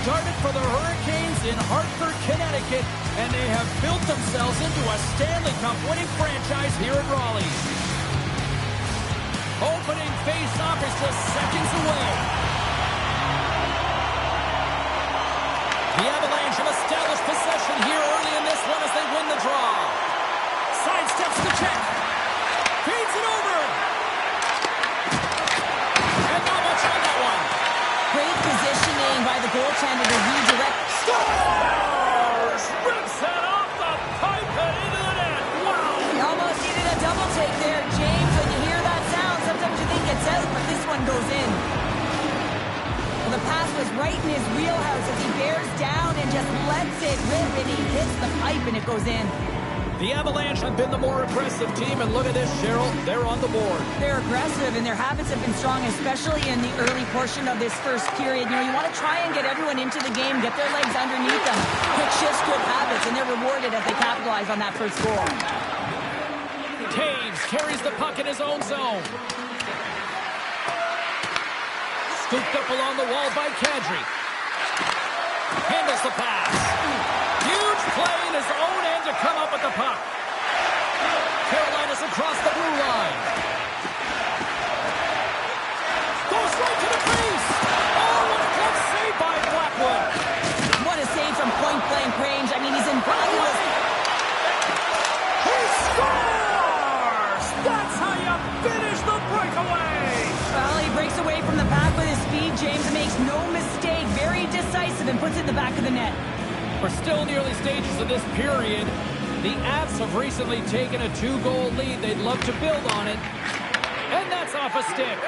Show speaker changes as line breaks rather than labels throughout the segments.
Started for the Hurricanes in Hartford, Connecticut, and they have built themselves into a Stanley Cup winning franchise here in Raleigh. Opening face-off is just seconds away. The Avalanche have established possession here early in this one as they win the draw. Sidesteps the check. Feeds it over. And not much on that one.
Great positioning by the goaltender to redirect.
Scores! Rips it off the pipe and into the net. Wow!
He almost needed a double take there, James. When you hear that sound, sometimes you think it's out, but this one goes in. Well, the pass was right in his wheelhouse as he bears down and just lets it rip, and he hits the pipe and it goes in.
The Avalanche have been the more aggressive team, and look at this, Cheryl. They're on the board.
They're aggressive, and their habits have been strong, especially in the early portion of this first period. You know, you want to try and get everyone into the game, get their legs underneath them. Quick shifts, good habits, and they're rewarded as they capitalize on that first goal.
Taves carries the puck in his own zone. Scooped up along the wall by Kadri. Handles the pass. Huge play in his own end to come up with the puck. Carolina's across the blue line. Goes right to the crease. Oh, what a good save by Blackwood.
What a save from point-blank range. I mean, he's invaluable.
He scores! That's how you finish the breakaway.
Well, he breaks away from the pack with his speed. James makes no mistake. Very decisive and puts it in the back of the net.
We're still in the early stages of this period. The Avs have recently taken a 2-goal lead. They'd love to build on it. And that's off a stick.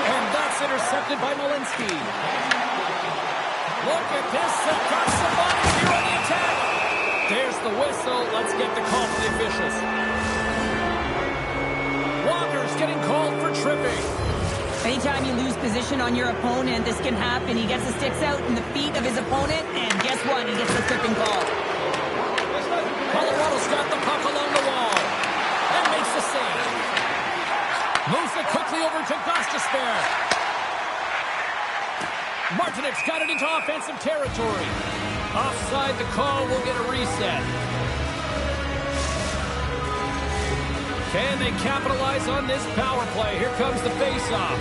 And that's intercepted by Malinsky. Look at this. They've got somebody here on the attack. There's the whistle. Let's get the call from the officials. Walker's getting called for tripping.
Anytime you lose position on your opponent, this can happen. He gets the sticks out in the feet of his opponent, and guess what? He gets the tripping call.
Colorado's got the puck along the wall and makes the save. Moves it quickly over to Gostisbehere. Martinek's got it into offensive territory. Offside the call, will get a reset. Can they capitalize on this power play? Here comes the face-off.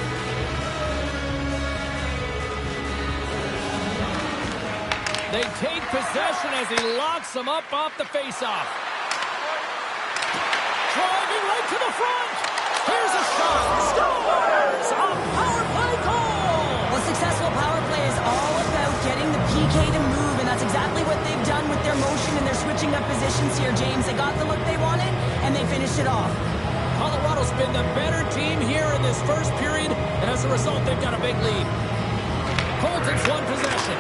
They take possession as he locks them up off the face-off. Driving right to the front. Here's a shot. Scores! A power play goal!
Well, successful power play is all about getting the PK to move, and that's exactly what they've done with their motion, and they're switching up positions here, James. They got the look they wanted, and they finished it off.
Colorado's been the better team here in this first period, and as a result, they've got a big lead. Colton's won possession.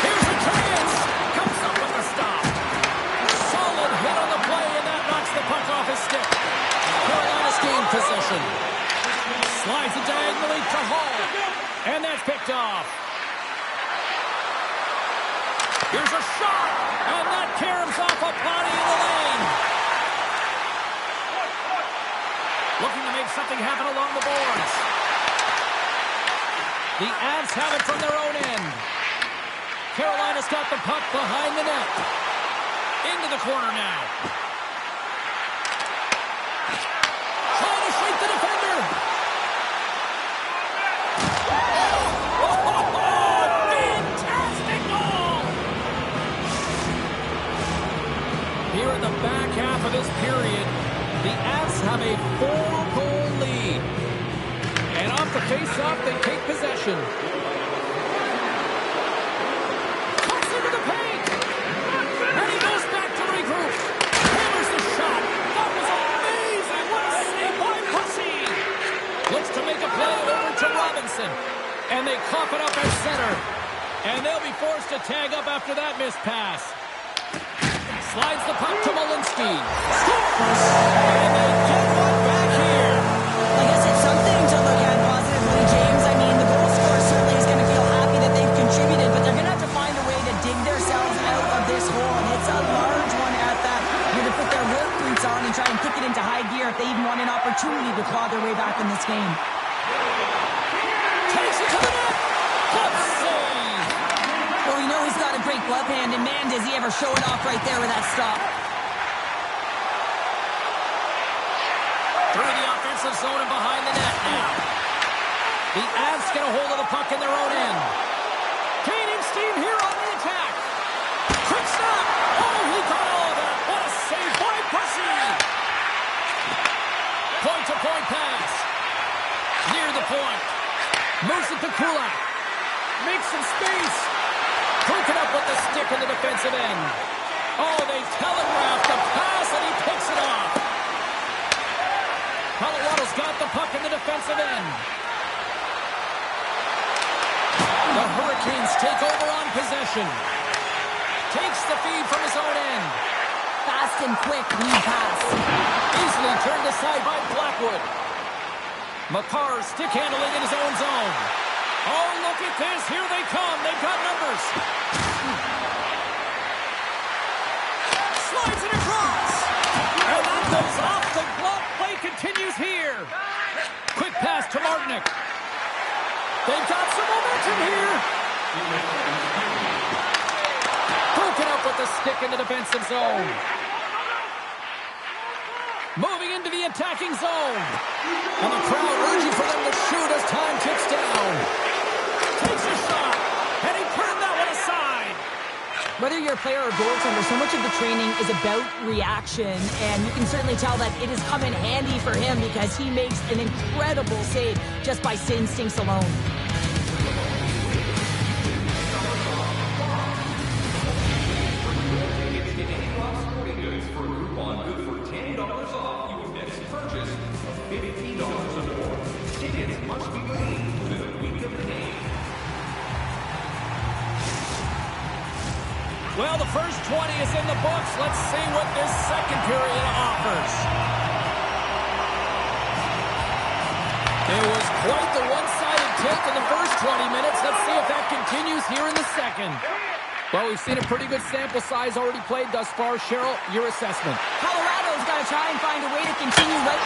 Here's a chance. Comes up with a stop. Solid hit on the play, and that knocks the puck off his stick. Carolina's gained possession. Slides it diagonally to Hall, and that's picked off. Here's a shot, and that caroms off a body in the lane. Looking to make something happen along the boards. The Avs have it from their own end. Carolina's got the puck behind the net. Into the corner now. Trying to shake the defender. Fantastic goal! Here in the back half of this period, the Avs have a 4-goal lead. And off the face-off, they take possession. Cuts into the paint. And he goes back to regroup. Hammers the shot. That was amazing. What a save by Pussy. Looks to make a play over to Robinson. And they cough it up at center. And they'll be forced to tag up after that missed pass. Slides the puck to Malinsky. Scores! And they get one back here.
I guess it's something to look at positively, James. I mean, the goal scorer certainly is going to feel happy that they've contributed, but they're going to have to find a way to dig themselves out of this hole, and it's a large one at that. They're going to put their work boots on and try and kick it into high gear if they even want an opportunity opportunity to claw their way back in this game.
Takes it to the net. Good save.
Well, we know he's got a great glove hand, and man, does he ever show it off right there with that stop.
Through the offensive zone and behind the net now. The Avs get a hold of the puck in their own end. Gaining steam here on the attack. Quick stop. Oh, he got all of that. What a save by Bussy. Point-to-point pass. Near the point. Moves it to Kulak. Makes some space. Broken up with the stick in the defensive end. Oh, they telegraphed the pass, and he picks it off. Colorado's got the puck in the defensive end. The Hurricanes take over on possession. Takes the feed from his own end.
Fast and quick lead pass.
Easily turned aside by Blackwood. Makar stick handling in his own zone. Oh, look at this. Here they come. They've got numbers. Slides it across. And that goes off the glove. Play continues here. Quick pass to Martinic. They've got some momentum here. Broken up with the stick in the defensive zone. Moving into the attacking zone. And the crowd urging for them to shoot as time ticks down. Takes a shot. And he turned that one aside.
Whether you're a player or goaltender, so much of the training is about reaction, and you can certainly tell that it has come in handy for him because he makes an incredible save just by instincts alone.
Well, the first 20 is in the books. Let's see what this second period offers. It was quite the one-sided take in the first 20 minutes. Let's see if that continues here in the second. Well, we've seen a pretty good sample size already played thus far. Cheryl, your assessment.
Colorado's got to try and find a way to continue right.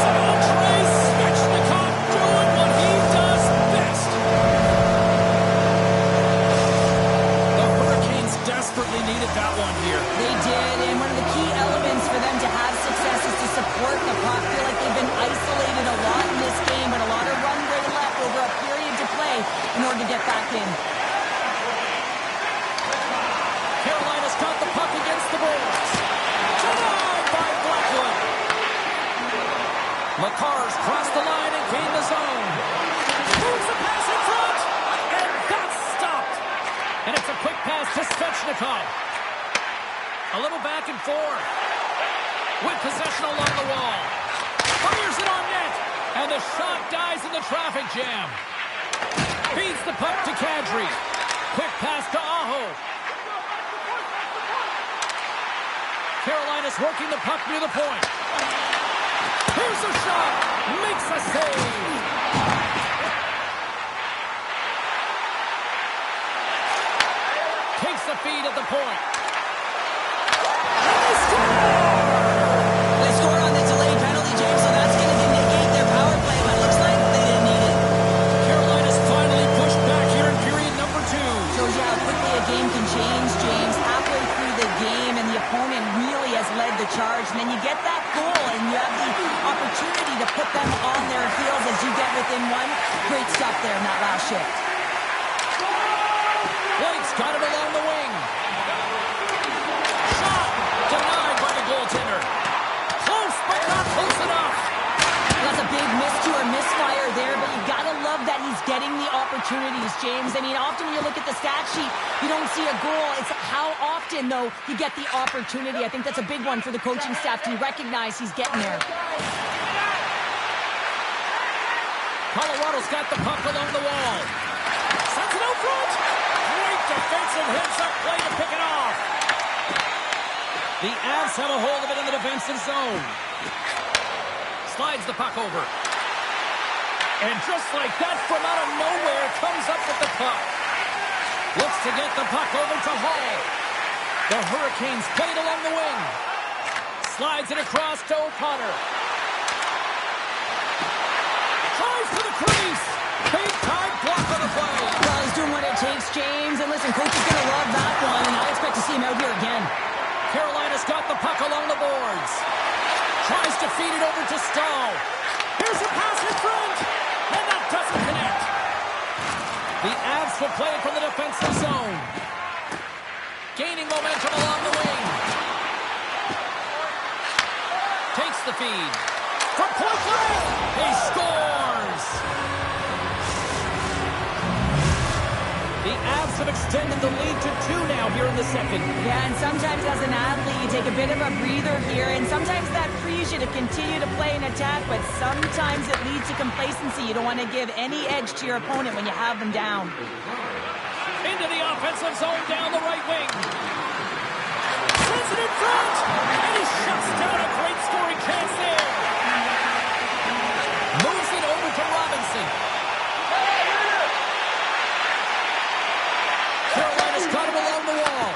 Andrei Svechnikov doing what he does best. The Hurricanes desperately needed that one here.
They did, and one of the key elements for them to have success is to support the puck. I feel like they've been isolated a lot in this game, but a lot of runway left over a period to play in order to get back in.
Carolina's got the puck against the boards. Denied by Blackwood. Makar's crossed the line and gained the zone. Moves the pass in front. And that's stopped. And it's a quick pass to Svechnikov. A little back and forth. With possession along the wall. Fires it on net. And the shot dies in the traffic jam. Feeds the puck to Kadri. Quick pass to Aho. Carolina's working the puck near the point. Here's a shot. Makes a save. Takes the feed at the point.
They score on the delayed penalty, James, so that's going to negate their power play, but it looks like they didn't need it.
Carolina's finally pushed back here in period number 2.
Shows you how quickly a game can change, James. Halfway through the game, and the opponent really has led the charge, and then you get that goal, and you have the opportunity to put them on their heels as you get within one. Great stuff there in that last shift.
Blake's got it along the wing. Shot denied by the goaltender. Close, but not close enough.
That's a big miss to or misfire there, but you gotta love that he's getting the opportunities, James. I mean, often when you look at the stat sheet, you don't see a goal. It's how often, though, you get the opportunity. I think that's a big one for the coaching staff to recognize he's getting there.
Colorado's got the puck along the wall. Sends it out front. Great defensive heads-up play to pick it off. The Avs have a hold of it in the defensive zone. Slides the puck over. And just like that, from out of nowhere, comes up with the puck. Looks to get the puck over to Hall. The Hurricanes play it along the wing. Slides it across to O'Connor.
and coach is going to love that one, and I expect to see him out here again.
Carolina's got the puck along the boards. Tries to feed it over to Stahl. Here's a pass in front, and that doesn't connect. The Avs will play it from the defensive zone. Gaining momentum along the wing. Takes the feed. From point blank, he scores! The Avs have extended the lead to 2 now here in the second.
Yeah, and sometimes as an athlete, you take a bit of a breather here, and sometimes that frees you to continue to play an attack, but sometimes it leads to complacency. You don't want to give any edge to your opponent when you have them down.
Into the offensive zone down the right wing. Sends it in front, and he shuts down a great scoring chance there. Moves it over to Robinson. Carolina's got him along the wall.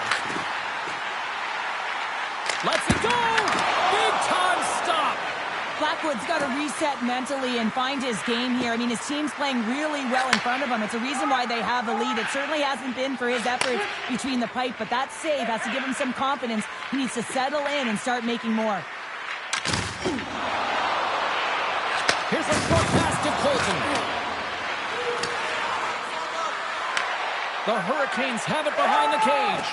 Lets it go. Big time stop.
Blackwood's got to reset mentally and find his game here. I mean, his team's playing really well in front of him. It's a reason why they have the lead. It certainly hasn't been for his efforts between the pipe, but that save has to give him some confidence. He needs to settle in and start making more.
Here's a short pass to Colton. The Hurricanes have it behind the cage.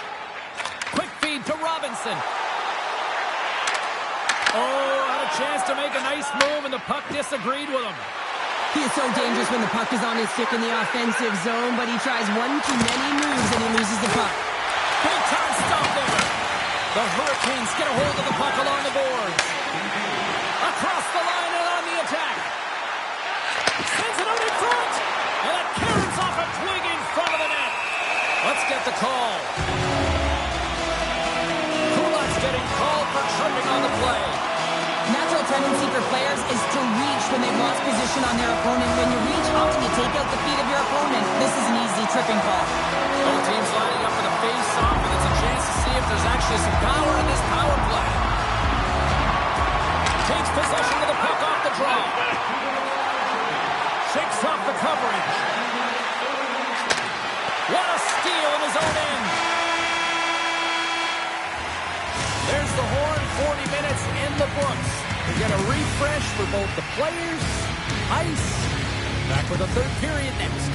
Quick feed to Robinson. Oh, had a chance to make a nice move, and the puck disagreed with him.
He is so dangerous when the puck is on his stick in the offensive zone, but he tries one too many moves and he loses the puck.
Big time stop there. The Hurricanes get a hold of the puck along the boards. Across the line and on the attack. Sends it out in front. And it carries off a twig in front of the net. Let's get the call. Kulak's getting called for tripping on the play.
Natural tendency for players is to reach when they've lost position on their opponent. When you reach, often you take out the feet of your opponent. This is an easy tripping call.
Both teams lining up for the face-off, and it's a chance to see if there's actually some power in this power play. Takes possession of the puck off the draw. Shakes off the coverage. What a steal in his own end. There's the horn, 40 minutes in the books. We get a refresh for both the players, ice. Back with the third period next.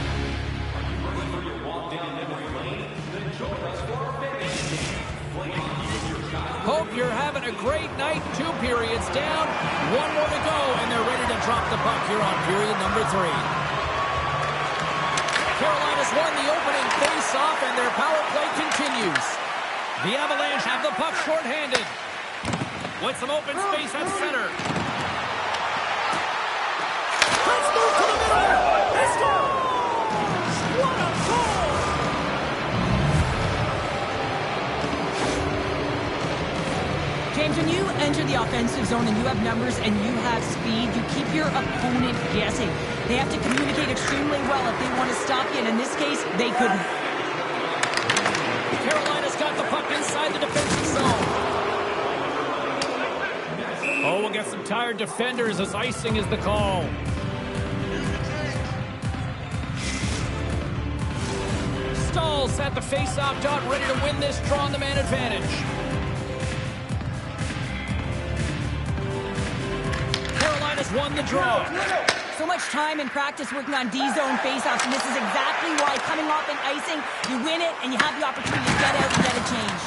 Hope you're having a great night. 2 periods down, 1 more to go, and they're ready to drop the puck here on period number 3. Carolina's won the opening face-off, and their power play continues. The Avalanche have the puck shorthanded. With some open space at center. Let's move to the middle. He scores! What a goal!
James, when you enter the offensive zone and you have numbers and you have speed, you keep your opponent guessing. They have to communicate extremely well if they want to stop you, and in this case, they couldn't.
Carolina's got the puck inside the defensive zone. Oh, we'll get some tired defenders as icing is the call. Stahl's at the face-off dot, ready to win this draw on the man advantage. Carolina's won the draw.
So much time in practice working on D-zone face-offs, and this is exactly why coming off an icing, you win it, and you have the opportunity to get out and get a change.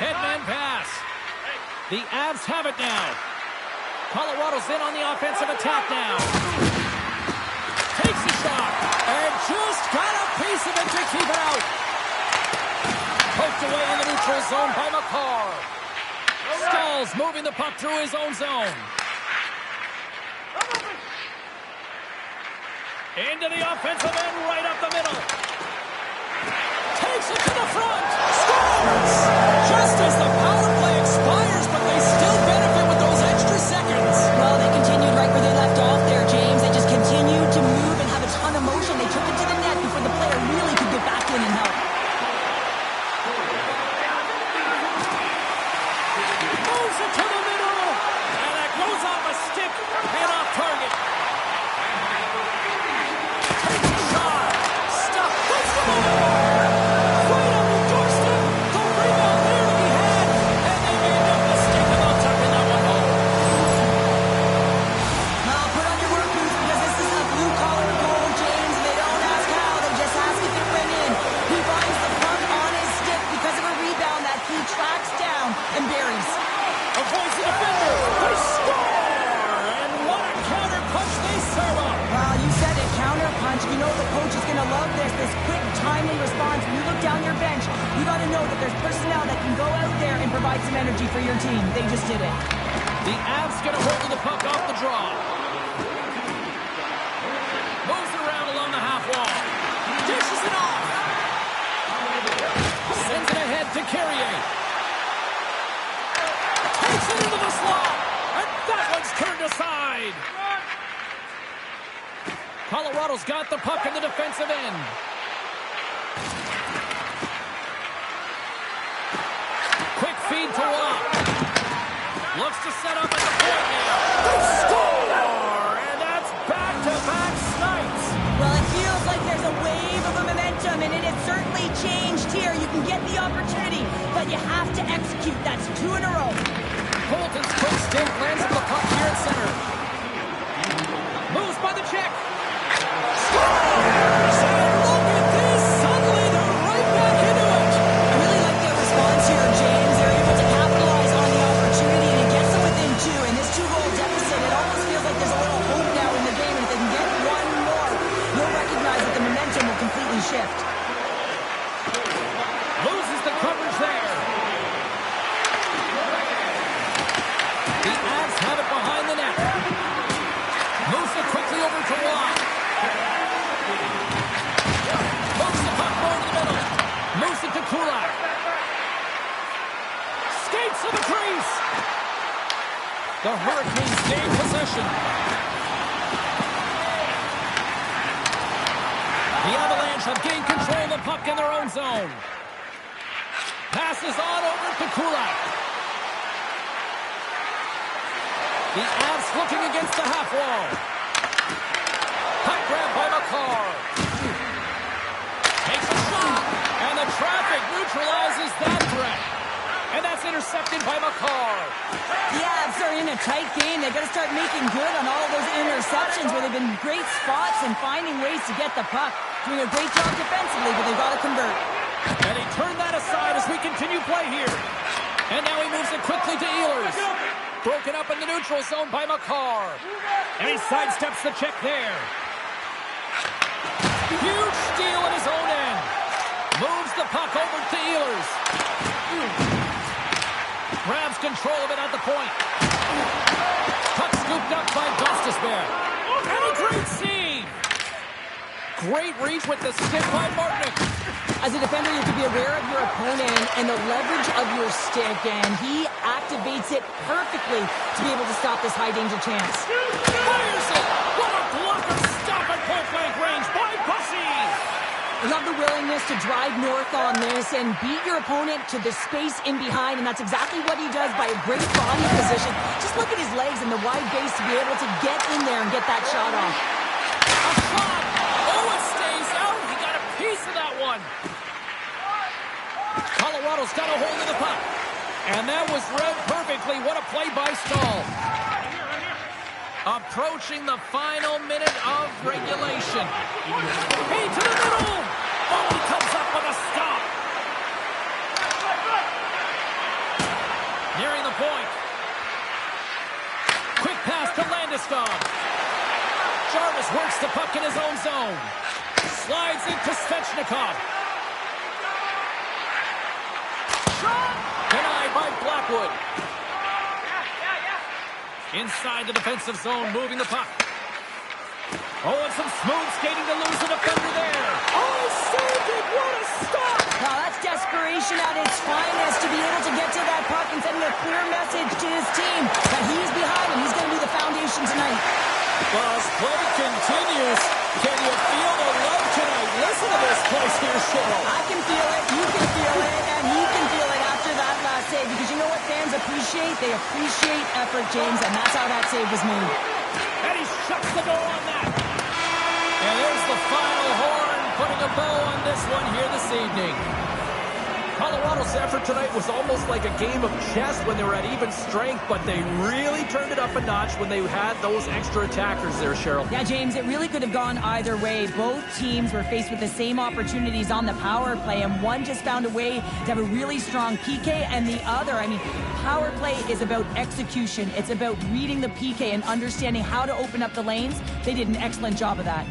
Headman pass. The Avs have it now. Colorado's in on the offensive attack now. Takes a shot, and just got a piece of it to keep it out. Poked away in the neutral zone by McCarr. Stahl's moving the puck through his own zone. Into the offensive end, right up the middle. Takes it to the front. Scores! Just as the power play expires, but they still benefit with those extra seconds.
Well, they continued right where they left off there, James. They just continued to move and have a ton of motion. They took it to the net before the player really could get back in and help.
Moves it to the middle. And that goes off a stick and off target. Takes a shot. Stuff. Puts the ball.
team. They just did it.
The Avs get a hold of the puck off the draw. Moves it around along the half wall. Dishes it off. Sends it ahead to Carrier. Takes it into the slot. And that one's turned aside. Colorado's got the puck in the defensive end. Quick feed to Watt. Looks to set up at the point now. Score! And that's back-to-back snipes.
Well, it feels like there's a wave of momentum, and it has certainly changed here. You can get the opportunity, but you have to execute. That's 2 in a row.
Colton's quick stint lands on the puck here at center. Moves by the check. Scores! And look at this. Suddenly they're right back into it.
I really like their response here, James. They're able to capitalize on the opportunity, and it gets them within 2. In this 2-goal deficit, it almost feels like there's a little hope now in the game. And if they can get one more, you'll recognize that the momentum will completely shift.
Loses the coverage there. The Avs have it behind the net. Moves it quickly over to Watt. Moves the puck more to the middle. Moves it to Kulak. Skates to the crease. The Hurricanes gain possession. The Avalanche have gained control of the puck in their own zone. Passes on over to Kulak. The Avs looking against the half wall. Puck grab by McCarr. Takes a shot. And the traffic neutralizes that threat. And that's intercepted by McCarr.
The Avs are in a tight game. They've got to start making good on all of those interceptions where they've been great spots and finding ways to get the puck. Doing a great job defensively, but they've got to convert.
And he turned that aside as we continue play here. And now he moves it quickly to Ehlers. Broken up in the neutral zone by McCarr. And he sidesteps the check there. Huge steal at his own end. Moves the puck over to Ehlers. Grabs control of it at the point. Puck scooped up by Gostisbehere. And a great save. Great reach with the stick by Martinic.
As a defender, you have to be aware of your opponent and the leverage of your stick, and he activates it perfectly to be able to stop this high-danger chance.
Fires it! What a blocker stop at point-blank range by Bussy!
I love the willingness to drive north on this and beat your opponent to the space in behind, and that's exactly what he does by a great body position. Just look at his legs and the wide base to be able to get in there and get that shot off.
A shot! Oh, it stays out! He got a piece of that one! Colorado's got a hold of the puck. And that was read perfectly. What a play by Stahl. Approaching the final minute of regulation. Hey, to the middle! Oh, he comes up with a stop. Nearing the point. Quick pass to Landeskog. Jarvis works the puck in his own zone. Slides it to Svechnikov. Shot! Denied by Blackwood. Inside the defensive zone, moving the puck. Oh, and some smooth skating to lose the defender there. Oh, saved it! What a stop!
Now that's desperation at its finest to be able to get to that puck and sending a clear message to his team that he's behind him. He's going to be the foundation tonight.
Well, as play continues, can you feel the love tonight? Listen to this place here, Cheryl.
I can feel it, you can feel it, and he can feel it after that last save. Because you know what fans appreciate? They appreciate effort, James, and that's how that save was made.
And he shuts the door on that. And there's the final horn, putting a bow on this one here this evening. Colorado's effort tonight was almost like a game of chess when they were at even strength, but they really turned it up a notch when they had those extra attackers there, Cheryl.
Yeah, James, it really could have gone either way. Both teams were faced with the same opportunities on the power play, and one just found a way to have a really strong PK, and the other, I mean, power play is about execution. It's about reading the PK and understanding how to open up the lanes. They did an excellent job of that.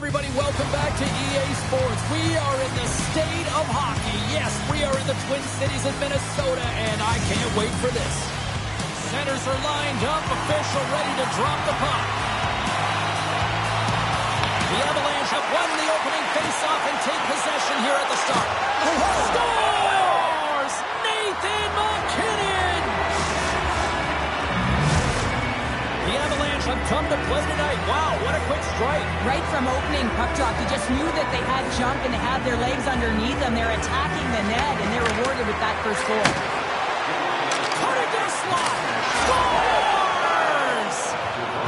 everybody, welcome back to EA Sports. We are in the state of hockey. Yes, we are in the Twin Cities of Minnesota, and I can't wait for this. Centers are lined up, official ready to drop the puck. The Avalanche have won the opening faceoff and take possession here at the start. Scores! Nathan MacKinnon! The Avalanche have come to play tonight. Wow, what a quick strike.
Right from opening puck drop, you just knew that they had jump and they had their legs underneath them. They're attacking the net, and they're rewarded with that first goal.
Cutting their slot. Scores!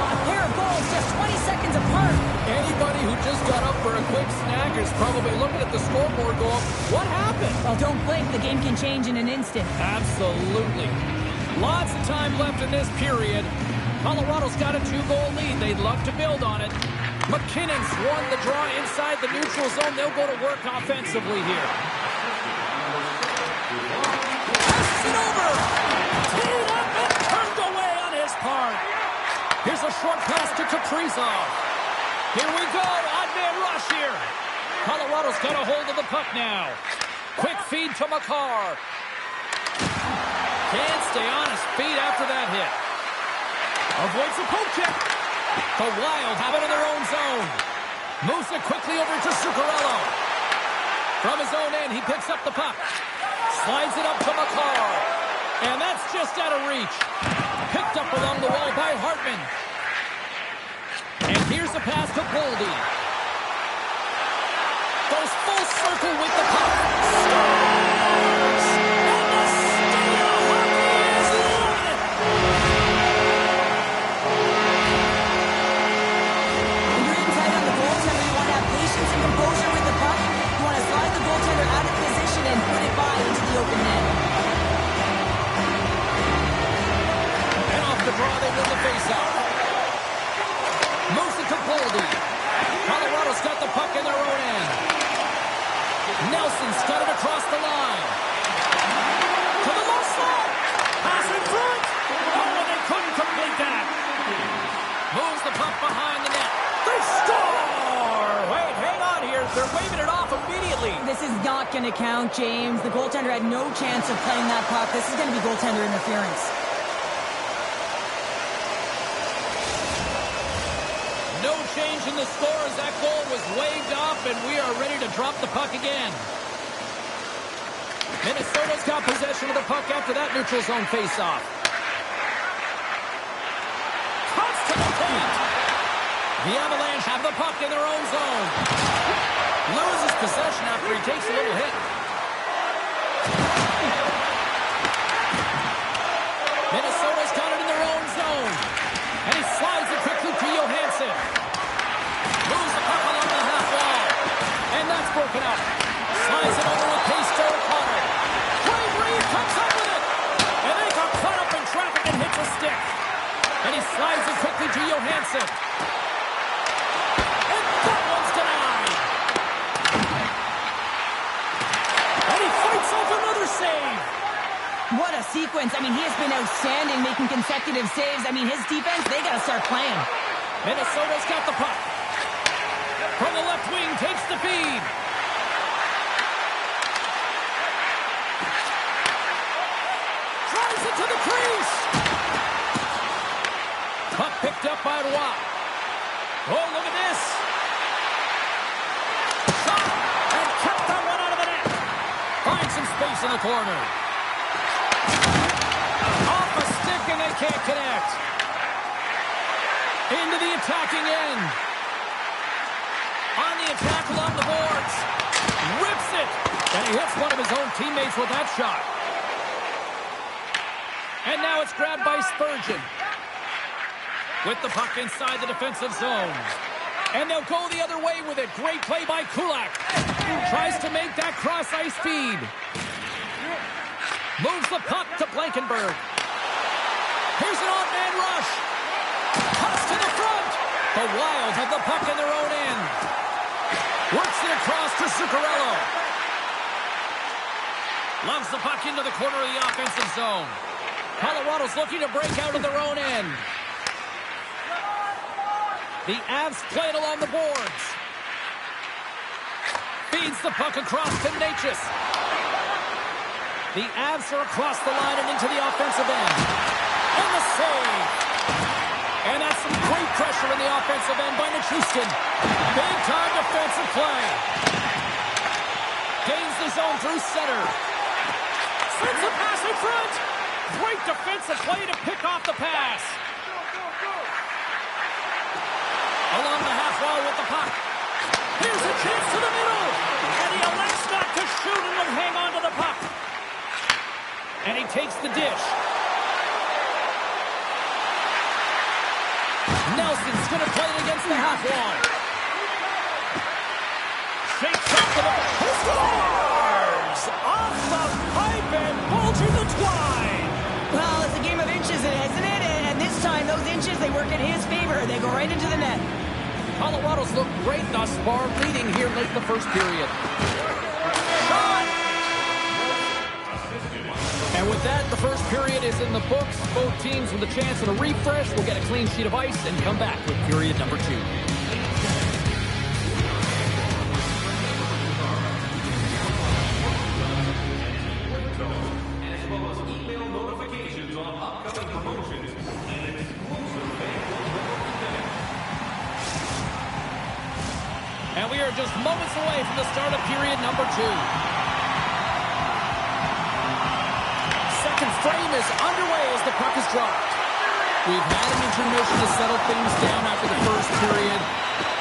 A pair of goals just 20 seconds apart.
Anybody who just got up for a quick snack is probably looking at the scoreboard going, what happened?
Well, don't blink. The game can change in an instant.
Absolutely. Lots of time left in this period. Colorado's got a 2-goal lead. They'd love to build on it. McKinnon's won the draw inside the neutral zone. They'll go to work offensively here. Passes it over. Teed up and turned away on his part. Here's a short pass to Kaprizov. Here we go. Odd man rush here. Colorado's got a hold of the puck now. Quick feed to Makar. Can't stay on his feet after that hit. Avoids a poke check. The Wild have it in their own zone. Moves it quickly over to Zuccarello. From his own end, he picks up the puck. Slides it up to Makar. And that's just out of reach. Picked up along the wall by Hartman. And here's a pass to Boldy. Goes full circle with the puck. Scores! And the state of hockey is loaded.
When you're in tight on the goaltender, you want to have patience and composure with the puck. You want to slide the goaltender out of position and put it by into the open net.
And off the draw, they win the faceoff. Moves it to Boldy. Colorado's got the puck in their own end. Nelson's got it across the line. To the low slot. Pass in front. Oh, and they couldn't complete that. Moves the puck behind the net. They score! Wait, hang on here. They're waving it off immediately.
This is not going to count, James. The goaltender had no chance of playing that puck. This is going to be goaltender interference.
No change in the score as that goal was waved off, and we are ready to drop the puck again. Minnesota's got possession of the puck after that neutral zone faceoff. Cuts to the paint. The Avalanche have the puck in their own zone. Loses possession after he takes a little hit. Minnesota's got it in their own zone. And he slides it quickly to Johansson. Moves the puck along the half wall. And that's broken up. Slides it over with pace to O'Connor. Craig Reed comes up with it. And they got caught up in traffic and hits a stick. And he slides it quickly to Johansson. And that one's denied. And he fights off another save.
What a sequence. I mean, he has been outstanding making consecutive saves. I mean, his defense, they got to start playing.
Minnesota's got the puck. From the left wing, takes the feed. Drives it to the crease. Puck picked up by Roy. Oh, look at this. Shot, and kept that one out of the net. Finds some space in the corner. Off a stick, and they can't connect. Into the attacking end. On the attack along the boards. Rips it. And he hits one of his own teammates with that shot. And now it's grabbed by Spurgeon. With the puck inside the defensive zone. And they'll go the other way with it. Great play by Kulak. Tries to make that cross-ice feed. Moves the puck to Blankenberg. Here's an odd-man rush. Cuts to the front. The Wild have the puck in their own end. Works it across to Zuccarello. Loves the puck into the corner of the offensive zone. Colorado's looking to break out of their own end. The Avs play it along the boards. Feeds the puck across to Necas. The Avs are across the line and into the offensive end. And the save. And that's some great pressure in the offensive end by Nichushkin. Big-time defensive play. Gains the zone through center. Sends a pass in front. Great defensive play to pick off the pass. Along the half wall with the puck. Here's a chance to the middle. And he elects not to shoot and will hang on to the puck. And he takes the dish. Nelson's going to play it against the half wall. Shakes up to the... Scores! Off the pipe and bulging the twine.
Well, it's a game of inches, isn't it? And this time, those inches, they work in his favor. They go right into the net.
Colorado's looked great thus far, leading here late in the first period. Shot! And with that, the first period is in the books. Both teams with a chance at a refresh will get a clean sheet of ice and come back with period number 2. And we are just moments away from the start of period number 2. Second frame is underway as the puck is dropped. We've had an intermission to settle things down after the first period.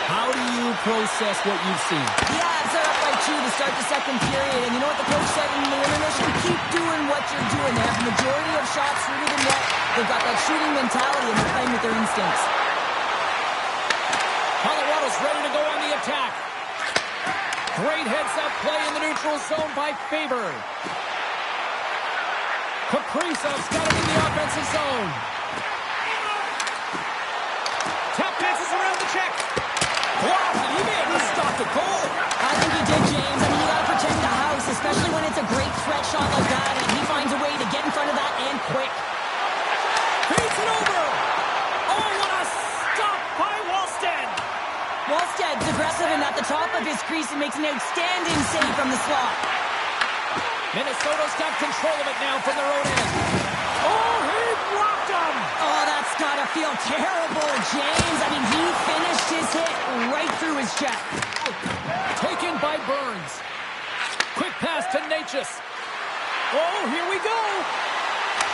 How do you process what you've seen?
The Avs are up by 2 to start the second period, and you know what the coach said in the intermission? Keep doing what you're doing. They have the majority of shots through the net. They've got that shooting mentality, and they're playing with their instincts.
Colorado's ready to go on the attack. Great heads-up play in the neutral zone by Faber. Kaprizov's got it in the offensive zone. Tap dances around the check. Blocked, and he may have just stopped the goal.
I think he did, James. I mean, you got to protect the house, especially when it's a great threat shot like that, and he finds a way to get in front of that and quick.
Beats it over. Oh, what a stop by Wallstedt.
Wallsted's aggressive and at the top of his crease and makes an outstanding save from the slot.
Minnesota's got control of it now from their own end. Oh, he blocked him.
Oh, that's got to feel terrible, James. I mean, he finished his hit right through his chest.
Taken by Burns. Quick pass to Necas. Oh, here we go.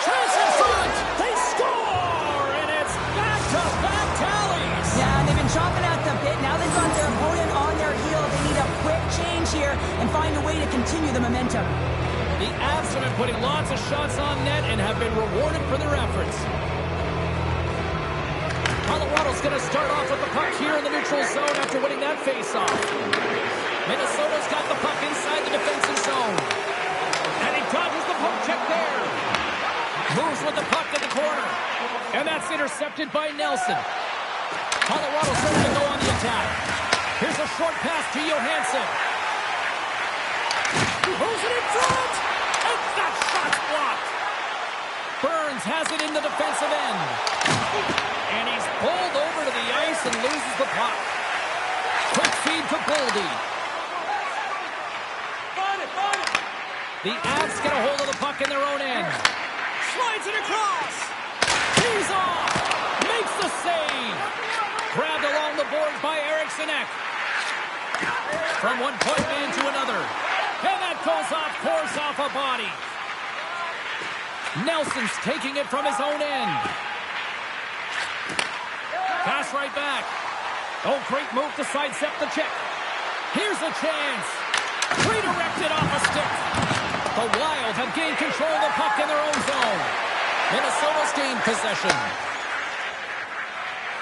Chance in front. They score, and it's back-to-back tallies.
Yeah, and they've been chomping at the bit. Now they've got their opponent on their heel. They need a quick change here and find a way to continue the momentum.
The Avs have been putting lots of shots on net and have been rewarded for their efforts. Colorado's going to start off with the puck here in the neutral zone after winning that faceoff. Minnesota's got the puck inside the defensive zone. And he dodges the poke check there. Moves with the puck in the corner. And that's intercepted by Nelson. Colorado's ready to go on the attack. Here's a short pass to Johansson. Moves it in front. And that shot's blocked. Burns has it in the defensive end. And he's pulled over to the ice and loses the puck. Quick feed to Boldy. The Avs get a hold of the puck in their own end. Slides it across. He's off. Makes the save. Grabbed along the boards by Eriksson Ek. From one point man to another. And that goes off course off a body. Nelson's taking it from his own end. Pass right back. Oh, great move to sidestep the check. Here's a chance. Redirected off a stick. The Wild have gained control of the puck in their own zone. Minnesota's gained possession.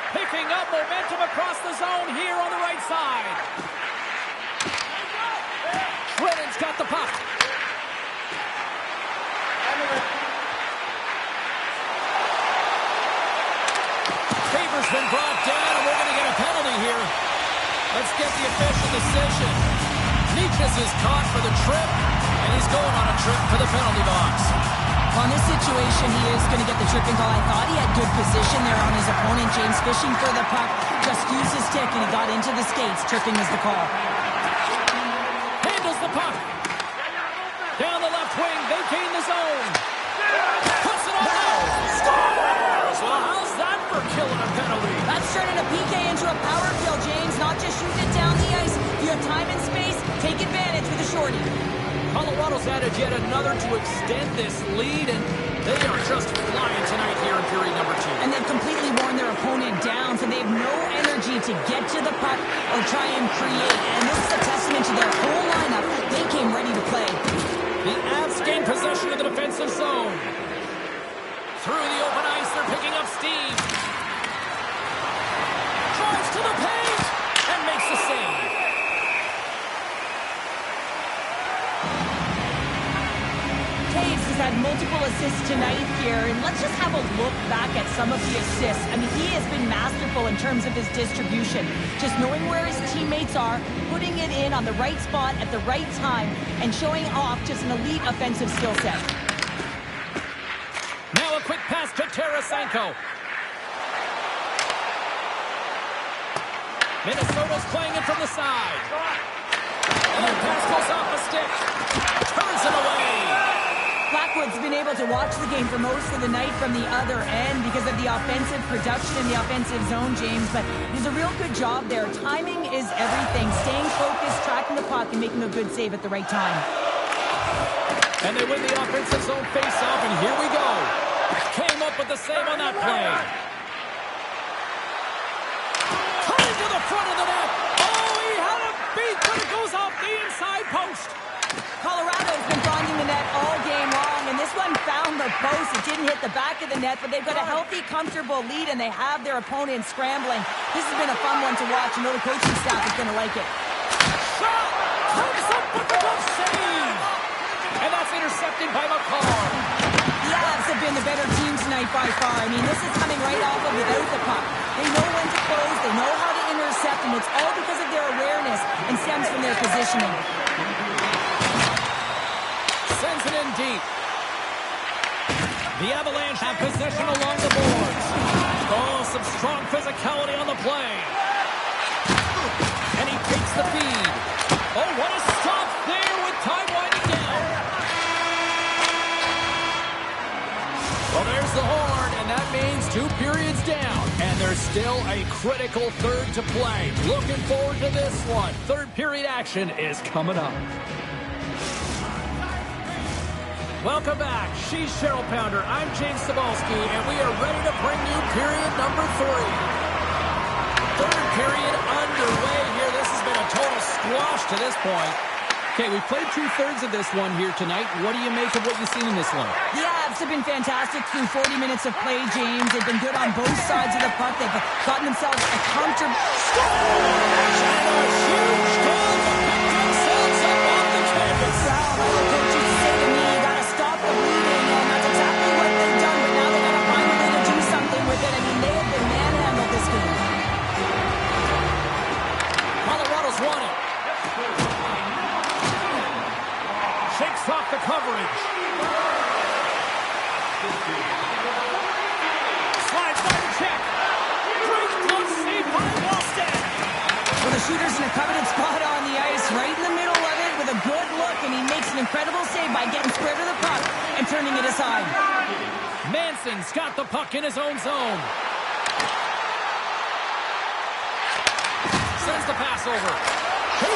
Picking up momentum across the zone here on the right side. Brennan's got the puck. Faber's been brought down, and we're going to get a penalty here. Let's get the official decision. Necas is caught for the trip, and he's going on a trip to the penalty box.
On this situation, he is going to get the tripping call. I thought he had good position there on his opponent. James fishing for the puck, just used his stick, and he got into the skates. Tripping is the call.
the puck. Down the left wing, they gain the zone. Puts it on out. Scores! Well, how's that for killing a penalty?
That's turning a PK into a power kill, James. Not just shooting it down the ice. If you have time and space, take advantage with a shorty.
Colorado's added yet another to extend this lead, and they are just flying tonight here in period number 2.
And they've completely worn their opponent down, so they have no energy to get to the puck or try and create. And this is a testament to their whole lineup. They came ready to play.
The Avs gain possession of the defensive zone. Through the open ice, they're picking up steam. Drives to the paint and makes the save.
Toews has had multiple assists tonight here, and let's just have a look back at some of the assists. I mean, he has been masterful in terms of his distribution. Just knowing where his teammates are, putting it in on the right spot at the right time, and showing off just an elite offensive skill set.
Now a quick pass to Tarasenko. Minnesota's playing it from the side. And the pass goes off the stick. Turns it away.
Blackwood's been able to watch the game for most of the night from the other end because of the offensive production in the offensive zone, James, but he does a real good job there. Timing is everything. Staying focused, tracking the puck, and making a good save at the right time.
And they win the offensive zone face-off, and here we go. Came up with the save on that play. Coming to the front of the net. Oh, he had a beat, but it goes off the inside post.
Colorado's been finding the net all game long, and this one found the post. It didn't hit the back of the net, but they've got a healthy, comfortable lead, and they have their opponent scrambling. This has been a fun one to watch. I know the coaching staff is going to like it.
Shot! Comes up with the glove save! And that's intercepted by McCarr.
The Avs have been the better team tonight by far. I mean, this is coming right off of without the puck. They know when to close, they know how to intercept, and it's all because of their awareness and stems from their positioning.
Sends it in deep. The Avalanche have possession along the boards. Oh, some strong physicality on the play. And he takes the feed. Oh, what a stop there with time winding down. Well, there's the horn, and that means 2 periods down. And there's still a critical third to play. Looking forward to this one. Third period action is coming up. Welcome back. She's Cheryl Pounder. I'm James Cebulski, and we are ready to bring you period number 3. Third period underway here. This has been a total squash to this point. Okay, we've played 2/3 of this one here tonight. What do you make of what you've seen in this one?
The Avs have been fantastic through 40 minutes of play, James. They've been good on both sides of the puck. They've gotten themselves a comfortable...
And a huge goal to pick themselves up off the canvas.
Well, my little coach used to say to me, you got to stop the bleeding, and that's exactly what they've done, but now they've got to find a way to do something with it. I mean, they have been manhandled this game.
Colorado's won it. Shakes off the coverage. Slides by the check. Great glove save by Wallstedt.
Well, the shooter's in a coveted spot on the ice, right in the middle of it with a good look, and he makes an incredible save by getting square to the puck and turning it aside.
Manson's got the puck in his own zone. Sends the pass over. He